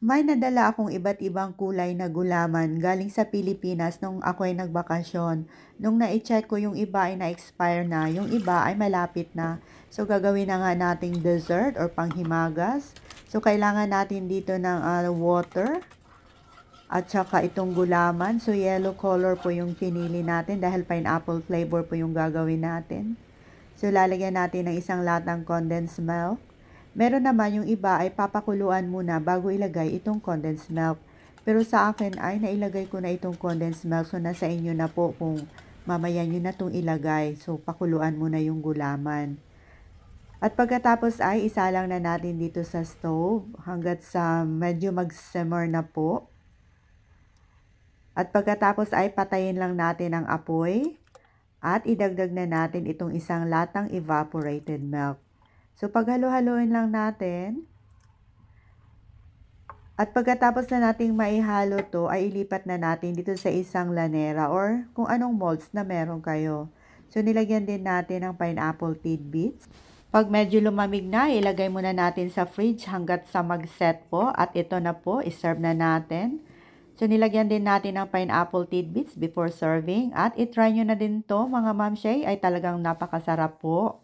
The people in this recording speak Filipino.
May nadala akong iba't ibang kulay na gulaman galing sa Pilipinas nung ako ay nagbakasyon. Nung na-check ko yung iba ay na-expire na, yung iba ay malapit na. So gagawin na nga nating dessert or panghimagas. So kailangan natin dito ng water at saka itong gulaman. So yellow color po yung pinili natin dahil pineapple flavor po yung gagawin natin. So lalagyan natin ng isang latang condensed milk. Meron naman yung iba ay papakuluan muna bago ilagay itong condensed milk. Pero sa akin ay nailagay ko na itong condensed milk. So nasa inyo na po kung mamaya nyo na itong ilagay. So pakuluan muna yung gulaman. At pagkatapos ay isalang na natin dito sa stove hanggat sa medyo mag-simmer na po. At pagkatapos ay patayin lang natin ang apoy. At idagdag na natin itong isang latang evaporated milk. So paghalo-haloin lang natin. At pagkatapos na nating maihalo to ay ilipat na natin dito sa isang lanera or kung anong molds na meron kayo. So nilagyan din natin ng pineapple tidbits. Pag medyo lumamig na, ilagay muna natin sa fridge hanggat sa mag-set po. At ito na po, iserve na natin. So, nilagyan din natin ng pineapple tidbits before serving. At itry nyo na din to mga Ma'am Shay, ay talagang napakasarap po.